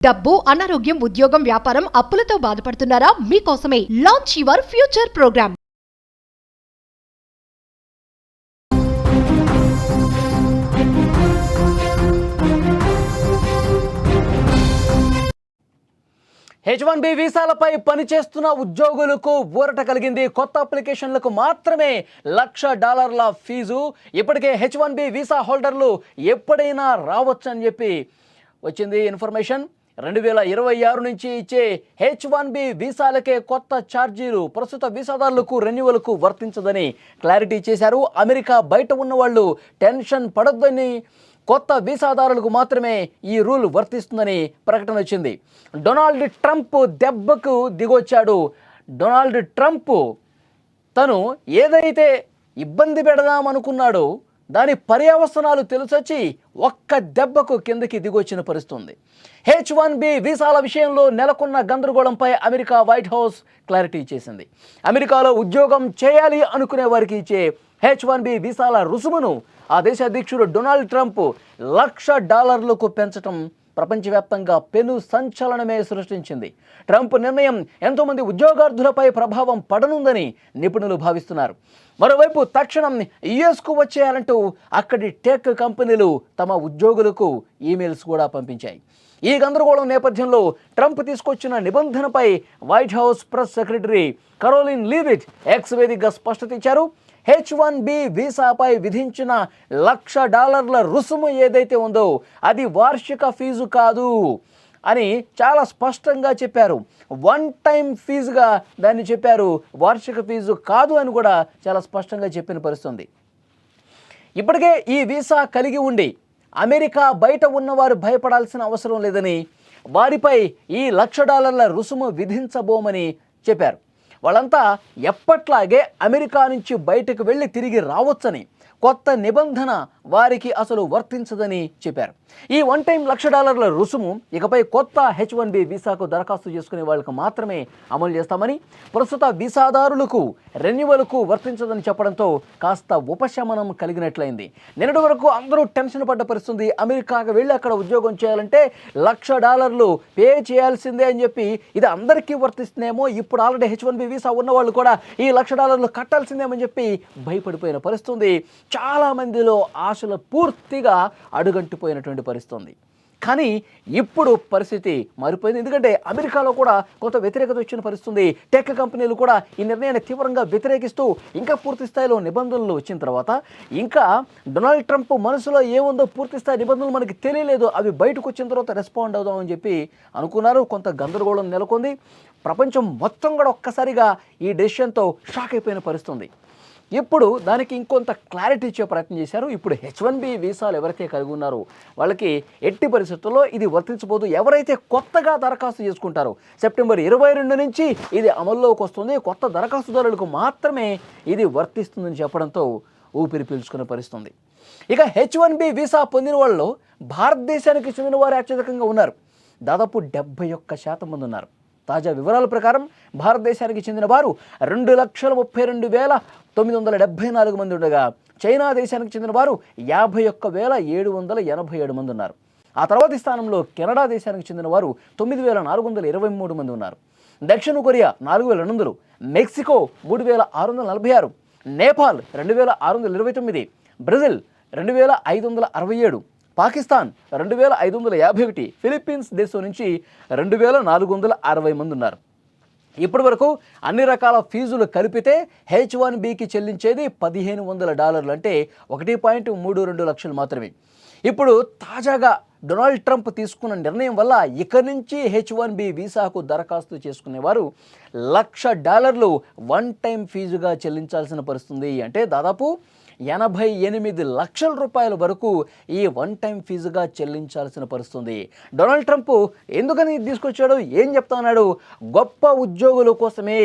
డబ్బు, అనారోగ్యం, ఉద్యోగం, వ్యాపారం, అప్పులతో బాధపడుతున్నారా? మీకోసమే launch your future program. H1B వీసాలపై పనిచేస్తున్న ఉద్యోగులకు ఊరట కలిగింది. కొత్త అప్లికేషన్లకు మాత్రమే $1,00,000 ఫీజు. ఇప్పటికే H1B వీసా హోల్డర్లు ఎప్పుడైనా రావచ్చని చెప్పి వచ్చింది ఇన్ఫర్మేషన్. 2026 నుంచి ఇచ్చే H1B వీసాలకే కొత్త ఛార్జీలు ప్రస్తుత వీసాదారులకు రెన్యువల్కు వర్తించదని క్లారిటీ చేశారు. అమెరికా బయట ఉన్న వాళ్ళు టెన్షన్ పడొద్దని, కొత్త వీసాదారులకు మాత్రమే ఈ రూల్ వర్తిస్తుందని ప్రకటన వచ్చింది. డొనాల్డ్ ట్రంప్ దెబ్బకు దిగొచ్చాడు. డొనాల్డ్ ట్రంప్ తను ఏదైతే ఇబ్బంది పెడదామనుకున్నాడో దాని పర్యవసనాలు తెలిసొచ్చి ఒక్క దెబ్బకు కిందకి దిగొచ్చిన పరిస్థితుంది. H1B వీసాల విషయంలో నెలకొన్న గందరగోళంపై అమెరికా వైట్ హౌస్ క్లారిటీ చేసింది. అమెరికాలో ఉద్యోగం చేయాలి అనుకునే వారికి ఇచ్చే H1B వీసాల రుసుమును ఆ దేశ అధ్యక్షుడు డొనాల్డ్ ట్రంప్ $1,00,000కు పెంచడం ప్రపంచవ్యాప్తంగా పెను సంచలనమే సృష్టించింది. ట్రంప్ నిర్ణయం ఎంతోమంది ఉద్యోగార్థులపై ప్రభావం పడనుందని నిపుణులు భావిస్తున్నారు. మరోవైపు తక్షణం యుఎస్కు వచ్చేయాలంటూ అక్కడి టెక్ కంపెనీలు తమ ఉద్యోగులకు ఈమెయిల్స్ కూడా పంపించాయి. ఈ గందరగోళం నేపథ్యంలో ట్రంప్ తీసుకొచ్చిన నిబంధనపై White House press secretary Karoline Leavitt X వేదికగా స్పష్టత ఇచ్చారు. H1B వీసాపై విధించిన $1,00,000 రుసుము ఏదైతే ఉందో అది వార్షిక ఫీజు కాదు అని చాలా స్పష్టంగా చెప్పారు. వన్ టైం ఫీజుగా దాన్ని చెప్పారు, వార్షిక ఫీజు కాదు అని కూడా చాలా స్పష్టంగా చెప్పిన పరిస్థితుంది. ఇప్పటికే ఈ వీసా కలిగి ఉండి అమెరికా బయట ఉన్నవారు భయపడాల్సిన అవసరం లేదని, వారిపై ఈ $1,00,000 రుసుము విధించబోమని చెప్పారు. వాళ్ళంతా ఎప్పట్లాగే అమెరికా నుంచి బయటకు వెళ్ళి తిరిగి రావచ్చని, కొత్త నిబంధన వారికి అసలు వర్తించదని చెప్పారు. ఈ వన్ టైం $1,00,000 రుసుము ఇకపై కొత్త H1B వీసాకు దరఖాస్తు చేసుకునే వాళ్ళకు మాత్రమే అమలు చేస్తామని, ప్రస్తుత వీసాదారులకు రెన్యువల్కు వర్తించదని చెప్పడంతో కాస్త ఉపశమనం కలిగినట్లయింది. నిన్నటి వరకు అందరూ టెన్షన్ పడ్డ పరిస్థితుంది. అమెరికాకు వెళ్ళి అక్కడ ఉద్యోగం చేయాలంటే $1,00,000 పే చేయాల్సిందే అని చెప్పి ఇది అందరికీ వర్తిస్తుందేమో, ఇప్పుడు ఆల్రెడీ H1B వీసా ఉన్న వాళ్ళు కూడా ఈ $1,00,000 కట్టాల్సిందేమని చెప్పి భయపడిపోయిన పరిస్థితుంది. చాలామందిలో ఆశలు పూర్తిగా అడుగంటిపోయినటువంటి పరిస్థితుంది. కానీ ఇప్పుడు పరిస్థితి మారిపోయింది. ఎందుకంటే అమెరికాలో కూడా కొంత వ్యతిరేకత వచ్చిన పరిస్థితుంది. టెక్ కంపెనీలు కూడా ఈ నిర్ణయాన్ని తీవ్రంగా వ్యతిరేకిస్తూ ఇంకా పూర్తి స్థాయిలో నిబంధనలు వచ్చిన తర్వాత ఇంకా డొనాల్డ్ ట్రంప్ మనసులో ఏముందో పూర్తి స్థాయి నిబంధనలు మనకి తెలియలేదు. అవి బయటకు వచ్చిన తర్వాత రెస్పాండ్ అవుదామని చెప్పి అనుకున్నారు. కొంత గందరగోళం నెలకొంది. ప్రపంచం మొత్తం కూడా ఒక్కసారిగా ఈ డెసిషన్తో షాక్ అయిపోయిన పరిస్థితుంది. ఇప్పుడు దానికి ఇంకొంత క్లారిటీ ఇచ్చే ప్రయత్నం చేశారు. ఇప్పుడు H1B వీసాలు ఎవరైతే కలిగి ఉన్నారో వాళ్ళకి ఎట్టి పరిస్థితుల్లో ఇది వర్తించబోదు. ఎవరైతే కొత్తగా దరఖాస్తు చేసుకుంటారో సెప్టెంబర్ 22 నుంచి ఇది అమల్లోకి వస్తుంది. కొత్త దరఖాస్తుదారులకు మాత్రమే ఇది వర్తిస్తుందని చెప్పడంతో ఊపిరి పీల్చుకునే పరిస్థితుంది. ఇక H1B వీసా పొందిన వాళ్ళు భారతదేశానికి చెందిన వారు అత్యధికంగా ఉన్నారు. దాదాపు 71% మంది ఉన్నారు. తాజా వివరాల ప్రకారం భారతదేశానికి చెందిన వారు 2,32,974 మంది ఉండగా, చైనా దేశానికి చెందిన వారు 51,787 మంది ఉన్నారు. ఆ తర్వాతి స్థానంలో కెనడా దేశానికి చెందిన వారు 9,423 మంది ఉన్నారు. దక్షిణ Korea 4,200, Mexico 3,646, Nepal 2,629, Brazil 2,567, Pakistan 2,551, Philippines దేశం నుంచి 2,460 మంది ఉన్నారు. ఇప్పటి వరకు అన్ని రకాల ఫీజులు కలిపితే H1Bకి చెల్లించేది $1,500 అంటే 1.32 లక్షలు మాత్రమే. ఇప్పుడు తాజాగా డొనాల్డ్ ట్రంప్ తీసుకున్న నిర్ణయం వల్ల ఇక నుంచి H1B వీసాకు దరఖాస్తు చేసుకునేవారు $1,00,000 వన్ టైం ఫీజుగా చెల్లించాల్సిన పరిస్థితుంది. అంటే దాదాపు 88 లక్షల రూపాయల వరకు ఈ వన్ టైం ఫీజుగా చెల్లించాల్సిన పరిస్థితుంది. డొనాల్డ్ ట్రంప్ ఎందుకని తీసుకొచ్చాడు, ఏం చెప్తా ఉన్నాడు? గొప్ప ఉద్యోగుల కోసమే,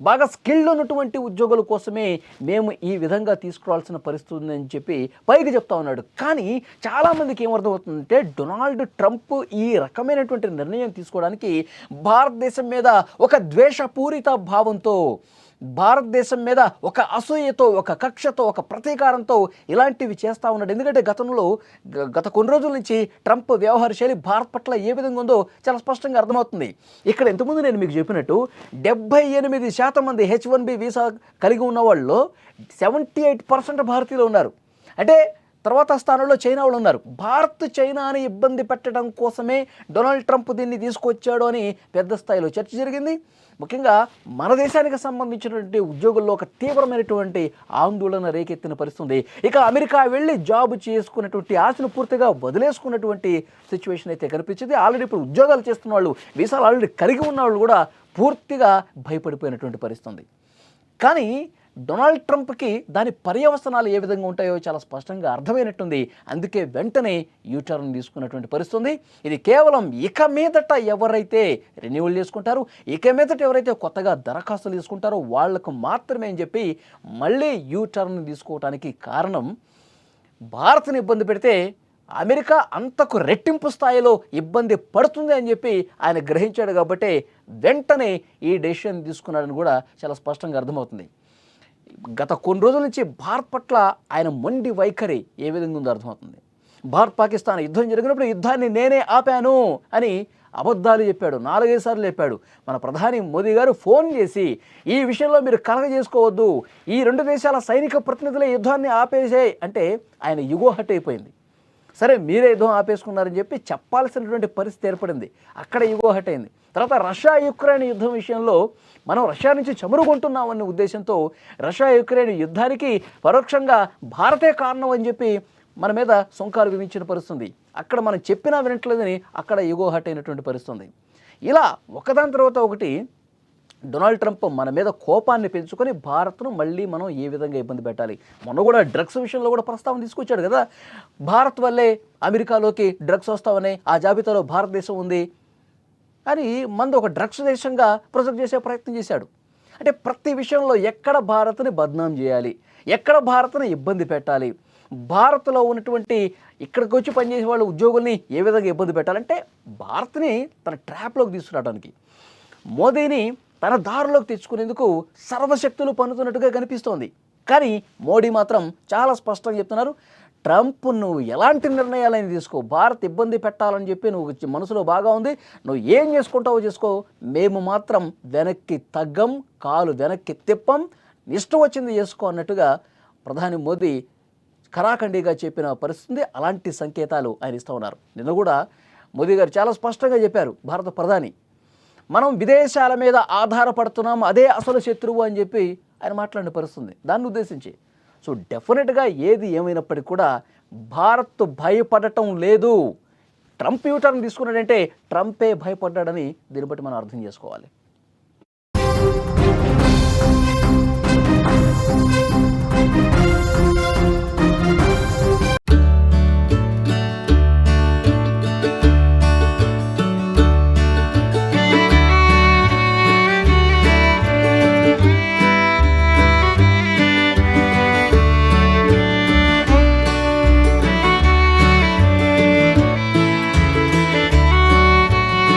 బాగా స్కిల్డ్ ఉన్నటువంటి ఉద్యోగుల కోసమే మేము ఈ విధంగా తీసుకురావాల్సిన పరిస్థితి ఉందని చెప్పి పైకి చెప్తా ఉన్నాడు. కానీ చాలామందికి ఏమర్థమవుతుందంటే డొనాల్డ్ ట్రంప్ ఈ రకమైనటువంటి నిర్ణయం తీసుకోవడానికి భారతదేశం మీద ఒక ద్వేషపూరిత భావంతో, భారతదేశం మీద ఒక అసూయతో, ఒక కక్షతో, ఒక ప్రతీకారంతో ఇలాంటివి చేస్తూ ఉన్నాడు. ఎందుకంటే గత కొన్ని రోజుల నుంచి ట్రంప్ వ్యవహార శైలి భారత్ పట్ల ఏ విధంగా ఉందో చాలా స్పష్టంగా అర్థమవుతుంది. ఇక్కడ ఇంతకుముందు నేను మీకు చెప్పినట్టు 78% మంది H1B వీసా కలిగి ఉన్న వాళ్ళు 78% భారతీయులు ఉన్నారు. అంటే తర్వాత స్థానంలో చైనా వాళ్ళు ఉన్నారు. భారత్ చైనాని ఇబ్బంది పెట్టడం కోసమే డొనాల్డ్ ట్రంప్ దీన్ని తీసుకొచ్చాడు అని పెద్ద స్థాయిలో చర్చ జరిగింది. ముఖ్యంగా మన దేశానికి సంబంధించినటువంటి ఉద్యోగుల్లో ఒక తీవ్రమైనటువంటి ఆందోళన రేకెత్తిన పరిస్థితుంది. ఇక అమెరికా వెళ్ళి జాబ్ చేసుకున్నటువంటి ఆశను పూర్తిగా వదిలేసుకున్నటువంటి సిచ్యువేషన్ అయితే కనిపించింది. ఆల్రెడీ ఇప్పుడు ఉద్యోగాలు చేస్తున్న వాళ్ళు, వీసాలు ఆల్రెడీ కలిగి ఉన్న వాళ్ళు కూడా పూర్తిగా భయపడిపోయినటువంటి పరిస్థితుంది. కానీ డొనాల్డ్ ట్రంప్కి దాని పర్యవసనాలు ఏ విధంగా ఉంటాయో చాలా స్పష్టంగా అర్థమైనట్టుంది. అందుకే వెంటనే యూటర్న్ తీసుకున్నటువంటి పరిస్థితుంది. ఇది కేవలం ఇక మీదట ఎవరైతే రెన్యువల్ చేసుకుంటారో, ఇక మీదట ఎవరైతే కొత్తగా దరఖాస్తులు తీసుకుంటారో వాళ్లకు మాత్రమే అని చెప్పి మళ్ళీ యూటర్న్ తీసుకోవడానికి కారణం, భారత్ని ఇబ్బంది పెడితే అమెరికా అంతకు రెట్టింపు స్థాయిలో ఇబ్బంది పడుతుంది అని చెప్పి ఆయన గ్రహించాడు. కాబట్టి వెంటనే ఈ డెసిషన్ తీసుకున్నాడని కూడా చాలా స్పష్టంగా అర్థమవుతుంది. గత కొన్ని రోజుల నుంచి భారత్ పట్ల ఆయన మొండి వైఖరి ఏ విధంగా ఉందో అర్థమవుతుంది. భారత్ పాకిస్తాన్ యుద్ధం జరిగినప్పుడు యుద్ధాన్ని నేనే ఆపాను అని అబద్ధాలు చెప్పాడు, 4-5 సార్లు చెప్పాడు. మన ప్రధాని మోదీ గారు ఫోన్ చేసి ఈ విషయంలో మీరు కలగజేసుకోవద్దు, ఈ 2 దేశాల సైనిక ప్రతినిధుల యుద్ధాన్ని ఆపేసే అంటే ఆయన యుగో హట్ అయిపోయింది. సరే మీరే యుద్ధం ఆపేసుకున్నారని చెప్పి చెప్పాల్సినటువంటి పరిస్థితి ఏర్పడింది. అక్కడ యుగో హట్ అయింది. తర్వాత రష్యా యుక్రెయిన్ యుద్ధం విషయంలో మనం రష్యా నుంచి చమురుకుంటున్నామనే ఉద్దేశంతో రష్యా యుక్రెయిన్ యుద్ధానికి పరోక్షంగా భారతే కారణం అని చెప్పి మన మీద సుంకాలు విధించిన పరిస్థితుంది. అక్కడ మనం చెప్పినా వినట్లేదని అక్కడ యుగో హట్ అయినటువంటి పరిస్థితుంది. ఇలా ఒకదాని తర్వాత ఒకటి డొనాల్డ్ ట్రంప్ మన మీద కోపాన్ని పెంచుకొని భారత్ను మళ్ళీ మనం ఏ విధంగా ఇబ్బంది పెట్టాలి. మొన్న కూడా డ్రగ్స్ విషయంలో కూడా ప్రస్తావన తీసుకొచ్చాడు కదా. భారత్ వల్లే అమెరికాలోకి డ్రగ్స్ వస్తామని, ఆ జాబితాలో భారతదేశం ఉంది అని మంది ఒక డ్రగ్స్ దేశంగా ప్రొజెక్ట్ చేసే ప్రయత్నం చేశాడు. అంటే ప్రతి విషయంలో ఎక్కడ భారత్ని బద్నాం చేయాలి, ఎక్కడ భారత్ని ఇబ్బంది పెట్టాలి, భారత్లో ఉన్నటువంటి ఇక్కడికి వచ్చి పనిచేసే వాళ్ళ ఉద్యోగుల్ని ఏ విధంగా ఇబ్బంది పెట్టాలంటే భారత్ని తన ట్రాప్లోకి తీసుకురావడానికి, మోదీని తన దారిలోకి తెచ్చుకునేందుకు సర్వశక్తులు పన్నుతున్నట్టుగా కనిపిస్తోంది. కానీ మోడీ మాత్రం చాలా స్పష్టంగా చెప్తున్నారు, ట్రంప్ నువ్వు ఎలాంటి నిర్ణయాలని తీసుకో, భారత్ ఇబ్బంది పెట్టాలని చెప్పి నువ్వు మనసులో బాగా ఉంది, నువ్వు ఏం చేసుకుంటావో చేసుకో, మేము మాత్రం వెనక్కి తగ్గం, కాలు వెనక్కి తిప్పం, ఇష్టం వచ్చింది చేసుకో అన్నట్టుగా ప్రధాని మోదీ ఖరాఖండిగా చెప్పిన పరిస్థితి. అలాంటి సంకేతాలు ఆయన ఇస్తూ ఉన్నారు. నిన్న కూడా మోదీ గారు చాలా స్పష్టంగా చెప్పారు, భారత ప్రధాని మనం విదేశాల మీద ఆధారపడుతున్నాం, అదే అసలు శత్రువు అని చెప్పి ఆయన మాట్లాడిన పరిస్థితుంది దాన్ని ఉద్దేశించి. సో డెఫినెట్గా ఏది ఏమైనప్పటికీ కూడా భారత్ భయపడటం లేదు. ట్రంప్ యూటర్న్ తీసుకున్నాడంటే ట్రంపే భయపడ్డాడని దీన్ని బట్టి మనం అర్థం చేసుకోవాలి.